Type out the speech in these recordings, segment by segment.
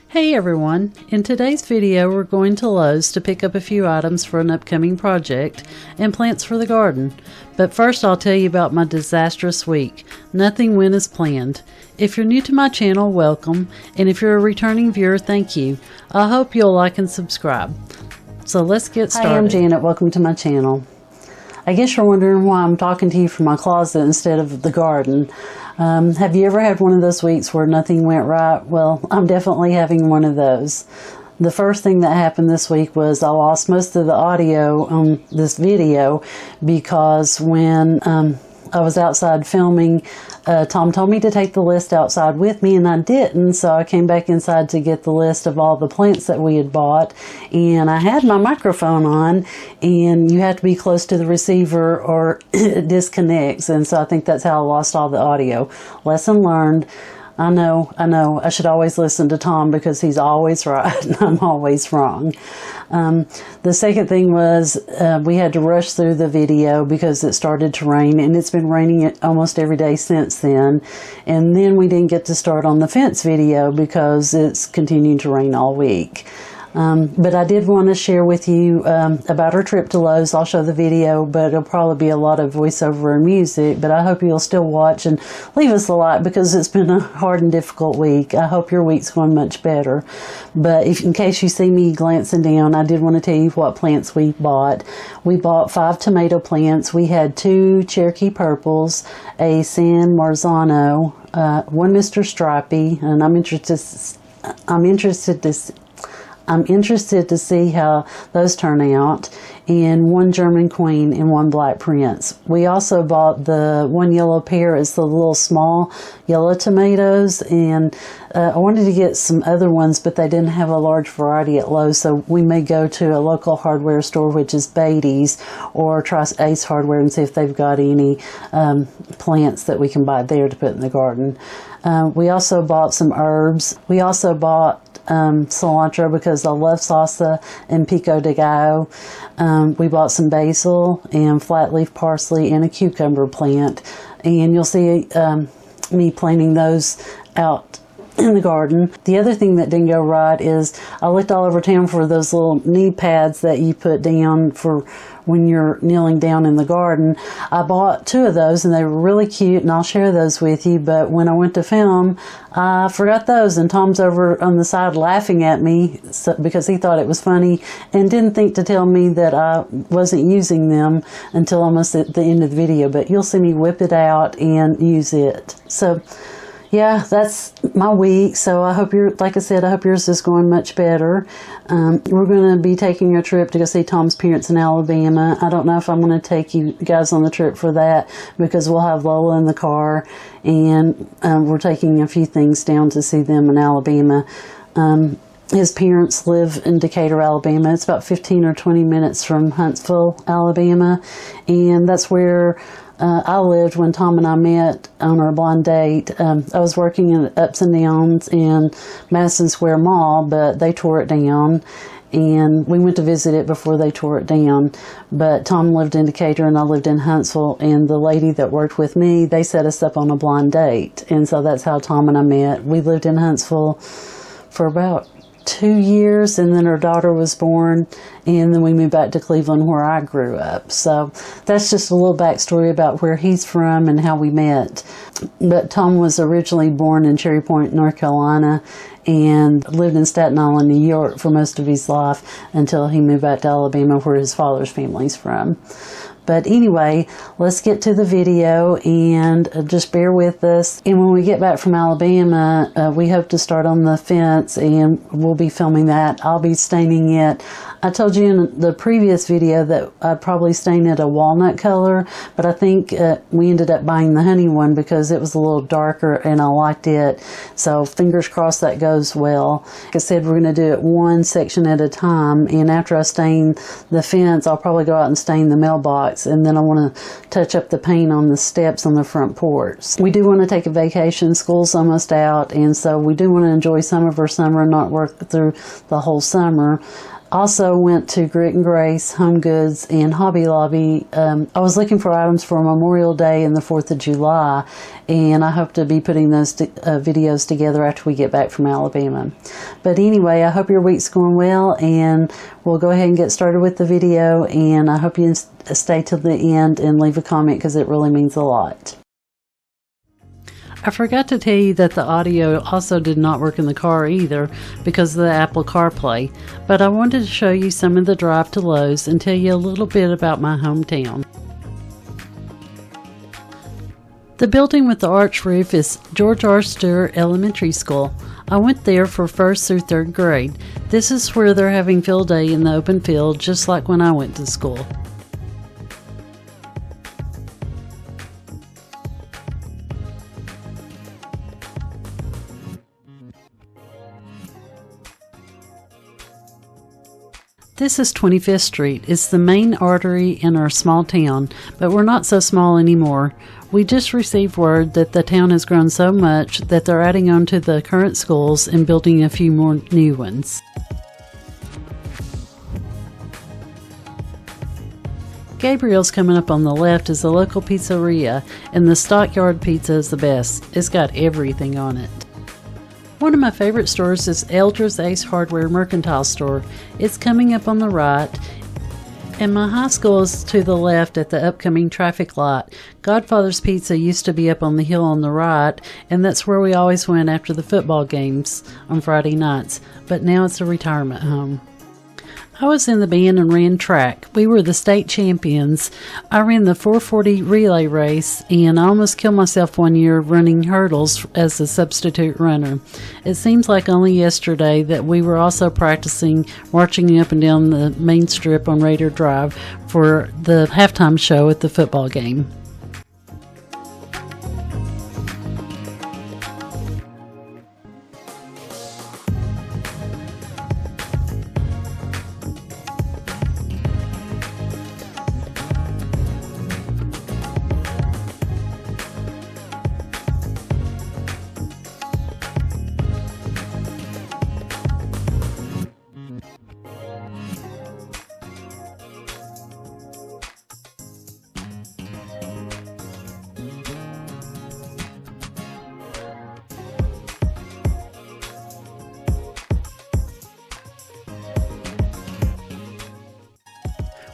Hey everyone, in today's video we're going to Lowe's to pick up a few items for an upcoming project and plants for the garden. But first I'll tell you about my disastrous week. Nothing went as planned. If you're new to my channel, welcome, and if you're a returning viewer, thank you. I hope you'll like and subscribe. So let's get started. Hi, I'm Janet. Welcome to my channel. I guess you're wondering why I'm talking to you from my closet instead of the garden. Have you ever had one of those weeks where nothing went right? Well, I'm definitely having one of those. The first thing that happened this week was I lost most of the audio on this video because when I was outside filming, Tom told me to take the list outside with me, and I didn't, so I came back inside to get the list of all the plants that we had bought, and I had my microphone on, and you have to be close to the receiver or it disconnects, and so I think that's how I lost all the audio. Lesson learned. I know, I should always listen to Tom because he's always right and I'm always wrong. The second thing was we had to rush through the video because it started to rain, and it's been raining almost every day since then. And then we didn't get to start on the fence video because it's continued to rain all week. But I did want to share with you about our trip to Lowe's. I'll show the video, but it'll probably be a lot of voiceover and music, but I hope you'll still watch and leave us a like because it's been a hard and difficult week. I hope your week's going much better. But in case you see me glancing down, I did want to tell you what plants we bought. We bought 5 tomato plants. We had 2 Cherokee Purples, a San Marzano, 1 Mr. Stripey, and I'm interested to see how those turn out, and 1 German Queen and 1 Black Prince. We also bought the 1 yellow pear as the little small yellow tomatoes, and I wanted to get some other ones, but they didn't have a large variety at Lowe's, so we may go to a local hardware store, which is Beatty's, or try Ace Hardware and see if they've got any plants that we can buy there to put in the garden. We also bought some herbs. We also bought cilantro because I love salsa and pico de gallo. We bought some basil and flat leaf parsley and a cucumber plant, and you'll see me planting those out in the garden. The other thing that didn't go right is I looked all over town for those little knee pads that you put down for when you're kneeling down in the garden. I bought 2 of those and they were really cute, and I'll share those with you, but when I went to film I forgot those, and Tom's over on the side laughing at me because he thought it was funny and didn't think to tell me that I wasn't using them until almost at the end of the video, but you'll see me whip it out and use it. So yeah, that's my week. So I hope like I said, I hope yours is going much better. We're going to be taking a trip to go see Tom's parents in Alabama. I don't know if I'm going to take you guys on the trip for that because we'll have Lola in the car, and we're taking a few things down to see them in Alabama. His parents live in Decor, Alabama. It's about 15 or 20 minutes from Huntsville, Alabama, and that's where I lived when Tom and I met on our blind date. I was working in Ups and Downs in Madison Square Mall, but they tore it down, and we went to visit it before they tore it down. But Tom lived in Decatur and I lived in Huntsville, and the lady that worked with me, they set us up on a blind date, and so that's how Tom and I met. We lived in Huntsville for about 2 years, and then our daughter was born, and then we moved back to Cleveland where I grew up. So that's just a little backstory about where he's from and how we met. But Tom was originally born in Cherry Point, North Carolina, and lived in Staten Island, New York for most of his life until he moved back to Alabama where his father's family's from. But anyway, let's get to the video and just bear with us. And when we get back from Alabama, we hope to start on the fence, and we'll be filming that. I'll be staining it. I told you in the previous video that I'd probably stain it a walnut color, but I think we ended up buying the honey one because it was a little darker and I liked it. So fingers crossed that goes well. Like I said, we're going to do it one section at a time, and after I stain the fence, I'll probably go out and stain the mailbox, and then I want to touch up the paint on the steps on the front porch. We do want to take a vacation. School's almost out, and so we do want to enjoy some of our summer and not work through the whole summer. Also went to Grit and Grace, Home Goods, and Hobby Lobby. I was looking for items for Memorial Day and the 4th of July, and I hope to be putting those videos together after we get back from Alabama. But anyway, I hope your week's going well, and we'll go ahead and get started with the video, and I hope you stay till the end and leave a comment because it really means a lot. I forgot to tell you that the audio also did not work in the car either because of the Apple CarPlay, but I wanted to show you some of the drive to Lowe's and tell you a little bit about my hometown. The building with the arch roof is George R. Stewart Elementary School. I went there for 1st through 3rd grade. This is where they're having field day in the open field, just like when I went to school. This is 25th Street. It's the main artery in our small town, but we're not so small anymore. We just received word that the town has grown so much that they're adding on to the current schools and building a few more new ones. Gabriel's coming up on the left is a local pizzeria, and the Stockyard Pizza is the best. It's got everything on it. One of my favorite stores is Eldra's Ace Hardware Mercantile Store. It's coming up on the right, and my high school is to the left at the upcoming traffic light. Godfather's Pizza used to be up on the hill on the right, and that's where we always went after the football games on Friday nights, but now it's a retirement home. I was in the band and ran track. We were the state champions. I ran the 440 relay race, and I almost killed myself one year running hurdles as a substitute runner. It seems like only yesterday that we were also practicing marching up and down the main strip on Raider Drive for the halftime show at the football game.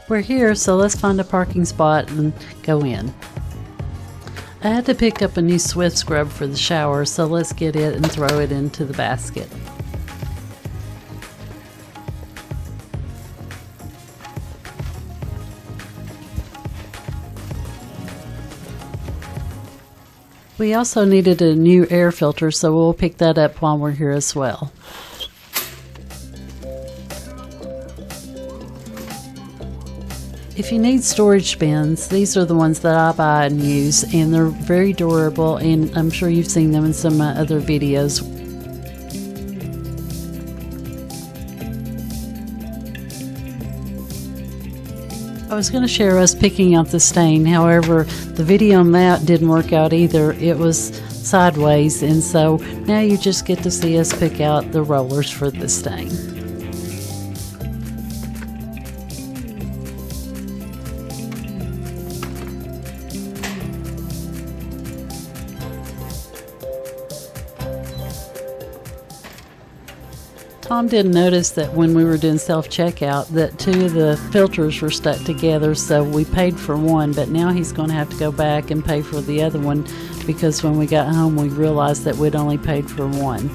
We're here, so let's find a parking spot and go in. I had to pick up a new Swift scrub for the shower, so let's get it and throw it into the basket. We also needed a new air filter, so we'll pick that up while we're here as well. If you need storage bins, these are the ones that I buy and use, and they're very durable, and I'm sure you've seen them in some of my other videos. I was going to share us picking out the stain, however, the video on that didn't work out either. It was sideways, and so now you just get to see us pick out the rollers for the stain. Tom didn't notice that when we were doing self-checkout that 2 of the filters were stuck together, so we paid for one, but now he's going to have to go back and pay for the other one because when we got home we realized that we'd only paid for one.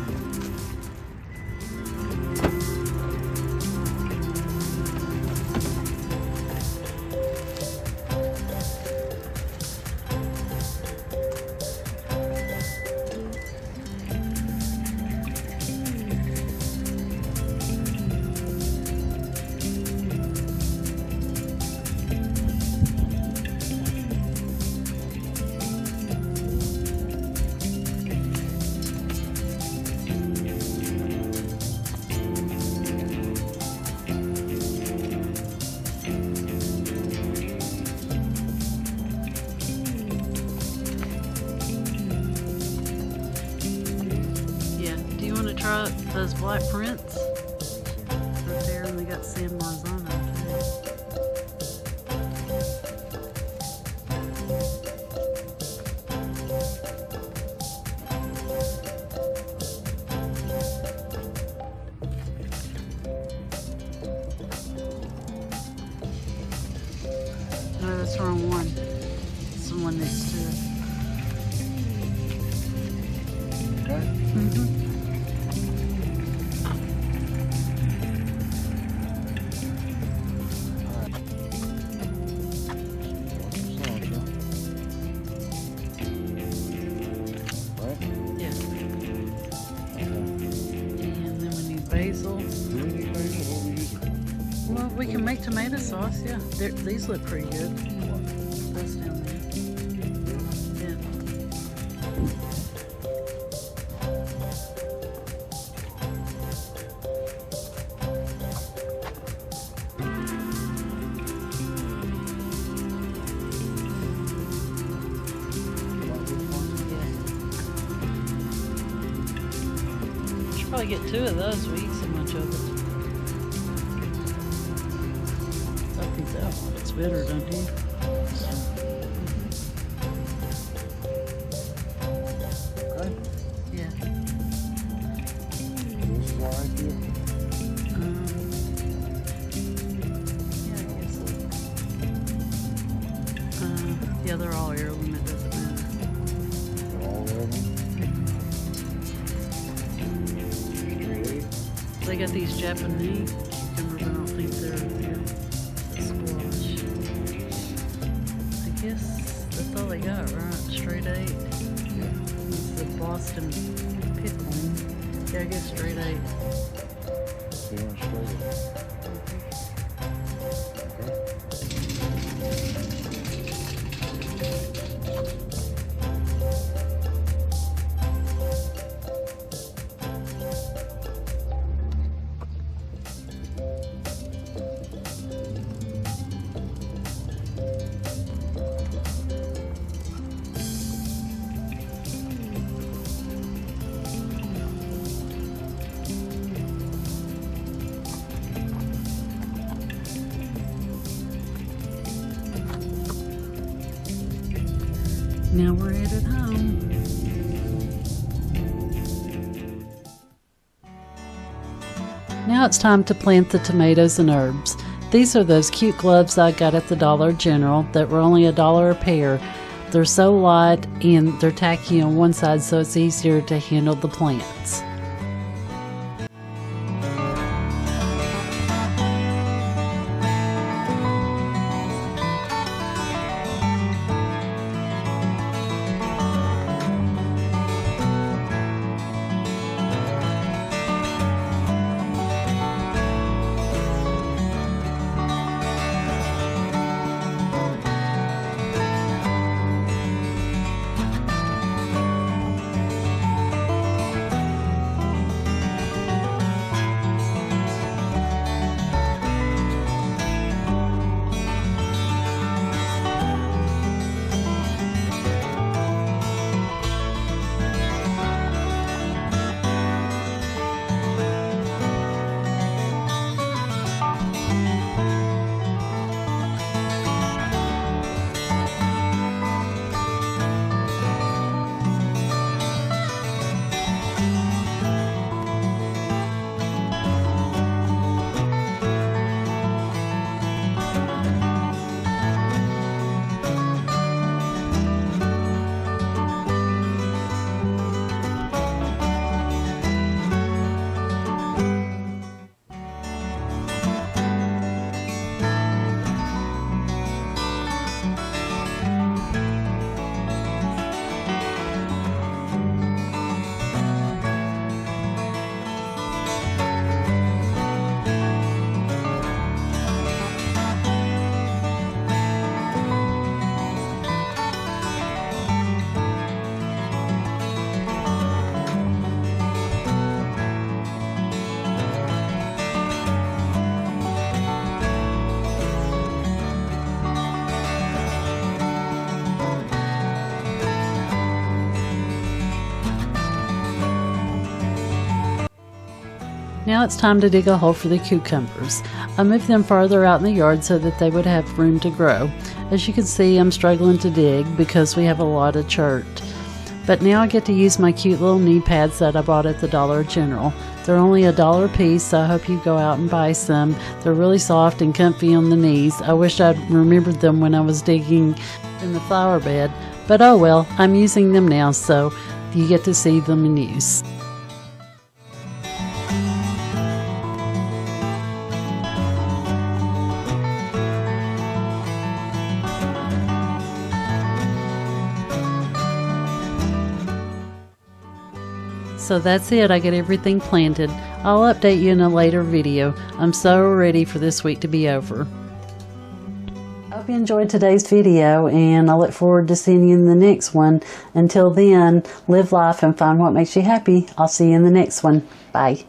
Try those black prints right there in the got San Marzano too. No, that's the wrong one. It's the one next to it. Okay. Basil. Well, we can make tomato sauce, yeah. These look pretty good. Those down there. Yeah. Probably get 2 of those. We eat so much of it. I think that one it's better, don't you? Okay. Yeah. This slide here. Yeah, I guess so. Yeah, they're all heirloom. It doesn't matter. They're all heirloom. They got these Japanese cucumbers. I don't think they're squash. I guess that's all they got, right? Straight 8. Yeah. It's the Boston pickling. Yeah, I guess straight 8. So you want straight up. Okay. Now we're headed home. Now it's time to plant the tomatoes and herbs. These are those cute gloves I got at the Dollar General that were only $1 a pair. They're so light and they're tacky on one side, so it's easier to handle the plants. Now it's time to dig a hole for the cucumbers. I moved them farther out in the yard so that they would have room to grow. As you can see, I'm struggling to dig because we have a lot of chert. But now I get to use my cute little knee pads that I bought at the Dollar General. They're only $1 a piece, so I hope you go out and buy some. They're really soft and comfy on the knees. I wish I'd remembered them when I was digging in the flower bed, but oh well, I'm using them now, so you get to see them in use. So that's it, I get everything planted. I'll update you in a later video. I'm so ready for this week to be over. I hope you enjoyed today's video, and I look forward to seeing you in the next one. Until then, live life and find what makes you happy. I'll see you in the next one. Bye.